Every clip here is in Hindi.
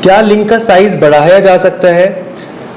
क्या लिंग का साइज बढ़ाया जा सकता है,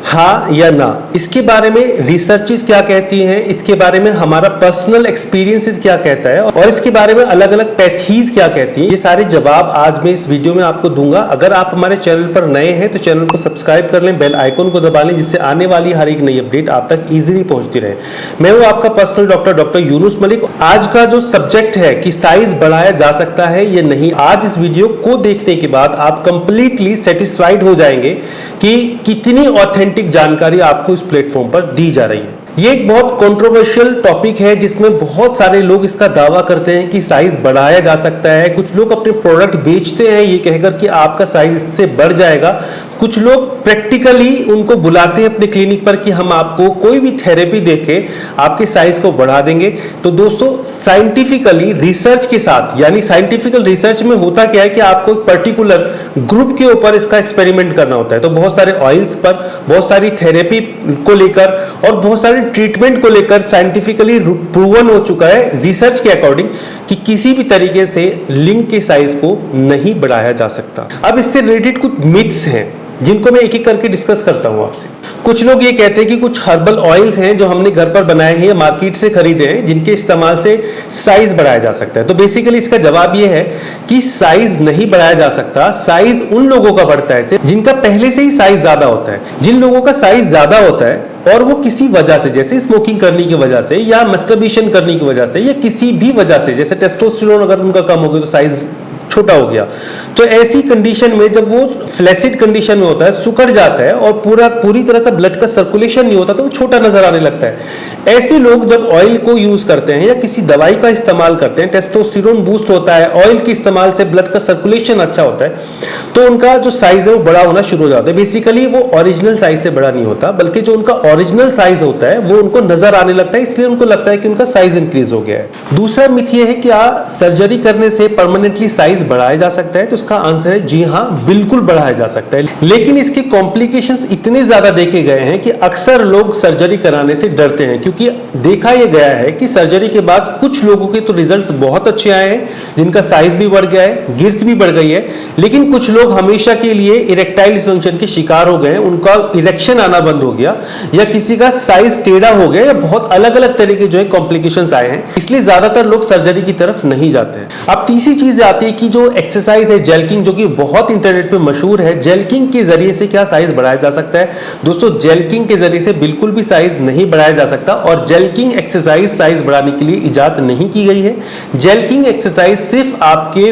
हाँ या ना? इसके बारे में रिसर्चेस क्या कहती हैं, इसके बारे में हमारा पर्सनल एक्सपीरियंसेस क्या कहता है और इसके बारे में अलग अलग पैथीज क्या कहती हैं, ये सारे जवाब आज मैं इस वीडियो में आपको दूंगा। अगर आप हमारे चैनल पर नए हैं तो चैनल को सब्सक्राइब कर लें, बेल आइकन को दबा लें, जिससे आने वाली हर एक नई अपडेट आप तक इजीली पहुंचती रहे। मैं हूं आपका पर्सनल डॉक्टर यूनुस मलिक। आज का जो सब्जेक्ट है कि साइज बढ़ाया जा सकता है या नहीं, आज इस वीडियो को देखने के बाद आप कंप्लीटली सेटिस्फाइड हो जाएंगे कि कितनी ऑथेंटिक जानकारी आपको इस प्लेटफॉर्म पर दी जा रही है। ये एक बहुत कंट्रोवर्शियल टॉपिक है जिसमें बहुत सारे लोग इसका दावा करते हैं कि साइज बढ़ाया जा सकता है। कुछ लोग अपने प्रोडक्ट बेचते हैं ये कहकर कि आपका साइज इससे बढ़ जाएगा। कुछ लोग प्रैक्टिकली उनको बुलाते हैं अपने क्लिनिक पर कि हम आपको कोई भी थेरेपी देके आपके साइज को बढ़ा देंगे। तो दोस्तों, साइंटिफिकली रिसर्च के साथ, यानी साइंटिफिकल रिसर्च में होता क्या है कि आपको एक पर्टिकुलर ग्रुप के ऊपर इसका एक्सपेरिमेंट करना होता है। तो बहुत सारे ऑयल्स पर, बहुत सारी थेरेपी को लेकर और बहुत सारे ट्रीटमेंट को लेकर साइंटिफिकली प्रूवन हो चुका है रिसर्च के अकॉर्डिंग कि किसी भी तरीके से लिंग के साइज को नहीं बढ़ाया जा सकता। अब इससे रिलेटेड कुछ मिथ्स हैं जिनको मैं एक एक करके डिस्कस करता हूं आपसे। कुछ लोग ये कहते हैं कि कुछ हर्बल ऑयल्स हैं जो हमने घर पर बनाए हैं या मार्केट से खरीदे हैं जिनके इस्तेमाल से साइज बढ़ाया जा सकता है। तो बेसिकली इसका जवाब ये है कि साइज नहीं बढ़ाया जा सकता। साइज उन लोगों का बढ़ता है जिनका पहले से ही साइज ज्यादा होता है। जिन लोगों का साइज ज्यादा होता है और वो किसी वजह से, जैसे स्मोकिंग करने की वजह से या मस्टरबेशन करने की वजह से या किसी भी वजह से, जैसे टेस्टोस्टेरोन अगर उनका कम हो गया तो साइज छोटा हो गया, तो ऐसी कंडीशन में जब वो फ्लैसिड कंडीशन में होता है, सुकड़ जाता है और पूरी तरह से ब्लड का सर्कुलेशन नहीं होता तो वो छोटा नजर आने लगता है। ऐसे लोग जब ऑयल को यूज करते हैं या किसी दवाई का इस्तेमाल करते हैं, टेस्टोस्टेरोन बूस्ट होता है, ऑयल के इस्तेमाल से ब्लड का सर्कुलेशन अच्छा होता है, तो उनका जो साइज है वो बड़ा होना शुरू हो जाता है। बेसिकली वो ओरिजिनल साइज से बड़ा नहीं होता, बल्कि जो उनका ओरिजिनल साइज होता है वो उनको नजर आने लगता है, इसलिए उनको लगता है कि उनका साइज इंक्रीज हो गया है। दूसरा मिथ ये है कि सर्जरी करने से परमानेंटली साइज बढ़ाया जा सकता है। तो इसका आंसर है जी हां, बिल्कुल बढ़ाया जा सकता है, लेकिन इसके कॉम्प्लिकेशंस इतने ज्यादा देखे गए हैं कि अक्सर लोग सर्जरी कराने से डरते हैं, क्योंकि देखा यह गया है कि सर्जरी के बाद कुछ लोगों के तो रिजल्ट्स बहुत अच्छे आए हैं, जिनका साइज भी बढ़ गया है, गिर्थ भी बढ़ गई है, लेकिन कुछ लोग हमेशा के लिए इरेक्टाइल डिसफंक्शन के शिकार हो गए, उनका इरेक्शन आना बंद हो गया या किसी का साइज टेढ़ा हो गया या बहुत अलग अलग तरह के जो है कॉम्प्लिकेशंस आए हैं, इसलिए ज्यादातर लोग सर्जरी की तरफ नहीं जाते हैं। अब तीसरी चीज आती है कि जो एक्सरसाइज है जेल्किंग, जो कि बहुत इंटरनेट पे मशहूर है, जेल्किंग के जरिए से क्या साइज बढ़ाया जा सकता है? दोस्तों, जेल्किंग के जरिए से बिल्कुल भी साइज नहीं बढ़ाया जा सकता और जेल्किंग एक्सरसाइज साइज बढ़ाने के लिए इजाद नहीं की गई है। जेल्किंग एक्सरसाइज सिर्फ आपके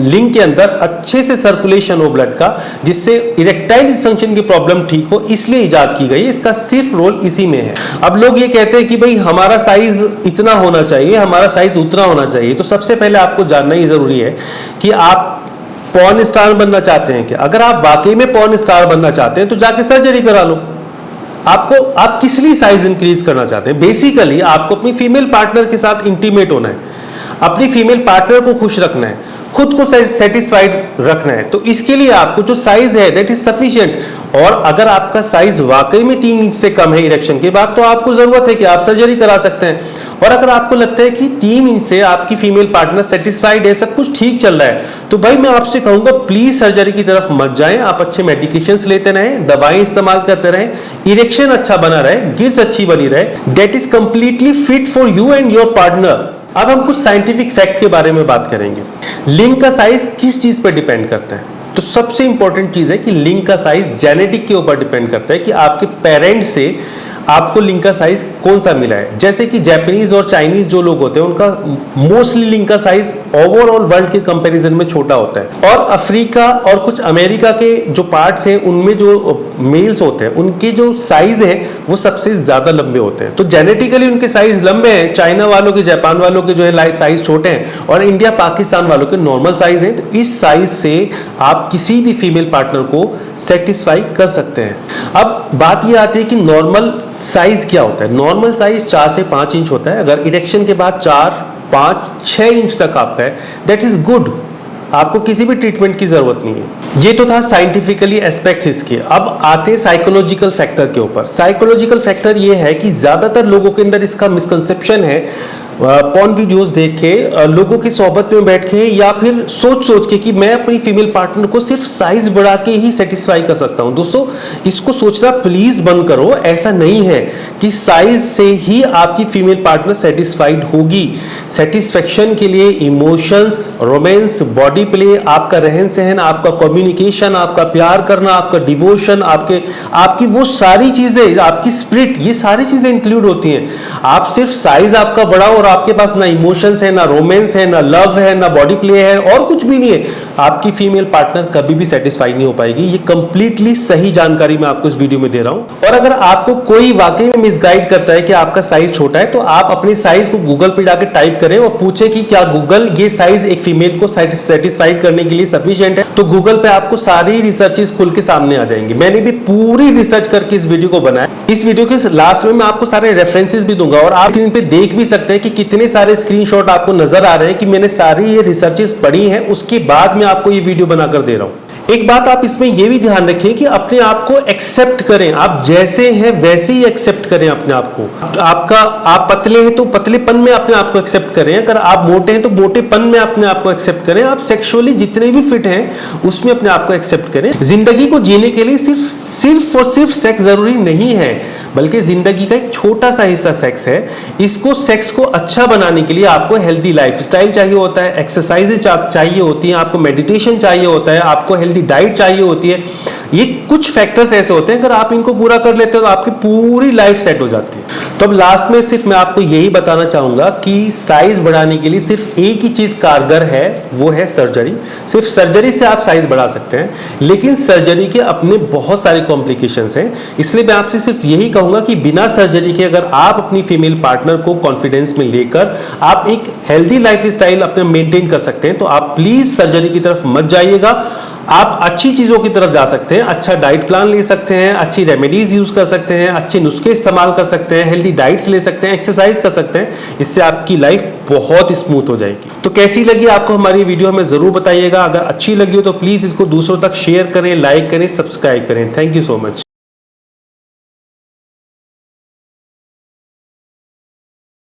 लिंग के अंदर अच्छे से सर्कुलेशन हो ब्लड का, जिससे इरेक्टाइल डिसफंक्शन की प्रॉब्लम ठीक हो, इसलिए इजाद की गई है। इसका सिर्फ रोल इसी में है। अब लोग ये कहते हैं कि भाई हमारा साइज इतना होना चाहिए, हमारा साइज उतना होना चाहिए। तो सबसे पहले आपको जानना ही जरूरी है कि आप पॉर्न स्टार बनना चाहते हैं क्या? अगर आप वाकई में पॉर्न स्टार बनना चाहते हैं तो जाके सर्जरी करा लो। आप किस लिए साइज इंक्रीज करना चाहते हैं? बेसिकली आपको अपनी फीमेल पार्टनर के साथ इंटीमेट होना है, अपनी फीमेल पार्टनर को खुश रखना है, खुद को सेटिस्फाइड रखना है। तो इसके लिए आपको जो साइज है दैट इज सफिशिएंट। और अगर आपका साइज वाकई में 3 इंच से कम है इरेक्शन के बाद, तो आपको जरूरत है कि आप सर्जरी करा सकते हैं। और अगर आपको लगता है कि 3 इंच से आपकी फीमेल पार्टनर सेटिस्फाइड है, सब कुछ ठीक चल रहा है, तो भाई मैं आपसे कहूंगा प्लीज सर्जरी की तरफ मत जाएं। आप अच्छे मेडिकेशंस लेते रहें, दवाएं इस्तेमाल करते रहें, इरेक्शन अच्छा बना रहे, गिर्थ अच्छी बनी रहे, that is completely fit for you and your partner. अब हम कुछ साइंटिफिक फैक्ट के बारे में बात करेंगे। लिंग का साइज किस चीज पर डिपेंड करता है? तो सबसे इंपॉर्टेंट चीज है कि लिंग का साइज जेनेटिक के ऊपर डिपेंड करता है कि आपके पेरेंट्स से आपको लिंग का साइज कौन सा मिला है। जैसे कि जापानीज और चाइनीज जो लोग होते हैं उनका मोस्टली लिंग का साइज ओवरऑल वर्ल्ड के कंपैरिजन में छोटा होता है, और अफ्रीका और कुछ अमेरिका के जो पार्ट्स हैं उनमें जो मेल्स होते हैं उनके जो साइज है वो सबसे ज्यादा लंबे होते हैं। तो जेनेटिकली उनके साइज लंबे हैं। चाइना वालों के, जापान वालों के जो है साइज छोटे हैं और इंडिया पाकिस्तान वालों के नॉर्मल साइज हैं। तो इस साइज से आप किसी भी फीमेल पार्टनर को सेटिस्फाई कर सकते हैं। अब बात ये आती है कि नॉर्मल साइज क्या होता है? नॉर्मल साइज 4 से 5 इंच होता है। अगर इरेक्शन के बाद 4, 5, 6 इंच तक आपका है, दैट इज गुड। आपको किसी भी ट्रीटमेंट की जरूरत नहीं है। ये तो था साइंटिफिकली एस्पेक्ट्स इसके। अब आते साइकोलॉजिकल फैक्टर के ऊपर। साइकोलॉजिकल फैक्टर ये है कि ज्यादातर लोगों के अंदर इसका मिसकंसेप्शन है पॉर्न वीडियोस देख के, लोगों की सोहबत में बैठ के, या फिर सोच के कि मैं अपनी फीमेल पार्टनर को सिर्फ साइज बढ़ा के ही सेटिस्फाई कर सकता हूं। दोस्तों, इसको सोचना प्लीज बंद करो। ऐसा नहीं है कि साइज से ही आपकी फीमेल पार्टनर सेटिस्फाइड होगी। सेटिस्फेक्शन के लिए इमोशंस, रोमांस, बॉडी प्ले, आपका रहन सहन, आपका कम्युनिकेशन, आपका प्यार करना, आपका डिवोशन, आपकी वो सारी चीजें, आपकी स्पिरिट, ये सारी चीजें इंक्लूड होती हैं। आप सिर्फ साइज आपका बड़ा और आपके पास ना इमोशंस है, ना रोमांस है, ना लव है, ना बॉडी प्ले है और कुछ भी नहीं है, आपकी फीमेल पार्टनर कभी भी सेटिस्फाई नहीं हो पाएगी। ये कंप्लीटली सही जानकारी मैं आपको इस वीडियो में दे रहा हूं। और अगर आपको कोई वाकई में मिसगाइड करता है कि आपका साइज छोटा है, तो आप अपने साइज को गूगल पे जाकर टाइप करें और पूछे कि क्या गूगल ये साइज एक फीमेल को सेटिस्फाइड करने के लिए सफिशिएंट है। तो गूगल पे आपको सारी रिसर्चेस खुल के सामने आ जाएंगी। मैंने भी पूरी रिसर्च करके इस वीडियो को बनाया। इस वीडियो के लास्ट में मैं आपको सारे रेफरेंसेस भी दूंगा और आप स्क्रीन पे देख भी सकते हैं कि कितने सारे स्क्रीनशॉट आपको नजर आ रहे हैं कि मैंने सारी ये रिसर्चेस पढ़ी हैं, उसके बाद मैं आपको ये वीडियो बनाकर दे रहा हूं। एक बात आप इसमें यह भी ध्यान रखें कि अपने आप को एक्सेप्ट करें। आप जैसे हैं वैसे ही एक्सेप्ट करें अपने आप को। आप पतले हैं तो पतलेपन में अपने आप को एक्सेप्ट करें। अगर आप मोटे हैं तो मोटेपन में अपने आप को एक्सेप्ट करें। आप सेक्सुअली जितने भी फिट हैं उसमें अपने आप को एक्सेप्ट करें। जिंदगी को जीने के लिए सिर्फ और सिर्फ सेक्स जरूरी नहीं है, बल्कि जिंदगी का एक छोटा सा हिस्सा सेक्स है। इसको सेक्स को अच्छा बनाने के लिए आपको हेल्दी लाइफस्टाइल चाहिए होता है, एक्सरसाइजेज चाहिए होती हैं, आपको मेडिटेशन चाहिए होता है, आपको हेल्दी डाइट चाहिए होती है। ये कुछ फैक्टर्स ऐसे होते हैं, अगर आप इनको पूरा कर लेते हो तो आपकी पूरी लाइफ सेट हो जाती है। तो अब लास्ट में सिर्फ मैं आपको यही बताना चाहूंगा कि साइज बढ़ाने के लिए सिर्फ एक ही चीज कारगर है, वो है सर्जरी। सिर्फ सर्जरी से आप साइज बढ़ा सकते हैं, लेकिन सर्जरी के अपने बहुत सारे कॉम्प्लिकेशंस हैं। इसलिए मैं आपसे सिर्फ यही कहूंगा कि बिना सर्जरी के अगर आप अपनी फीमेल पार्टनर को कॉन्फिडेंस में लेकर आप एक हेल्दी लाइफस्टाइल अपने मेंटेन कर सकते हैं, तो आप प्लीज सर्जरी की तरफ मत जाइएगा। आप अच्छी चीजों की तरफ जा सकते हैं, अच्छा डाइट प्लान ले सकते हैं, अच्छी रेमेडीज यूज कर सकते हैं, अच्छे नुस्खे इस्तेमाल कर सकते हैं, हेल्दी डाइट्स ले सकते हैं, एक्सरसाइज कर सकते हैं। इससे आपकी लाइफ बहुत स्मूथ हो जाएगी। तो कैसी लगी आपको हमारी वीडियो, हमें जरूर बताइएगा। अगर अच्छी लगी हो तो प्लीज इसको दूसरों तक शेयर करें, लाइक करें, सब्सक्राइब करें। Thank you so much.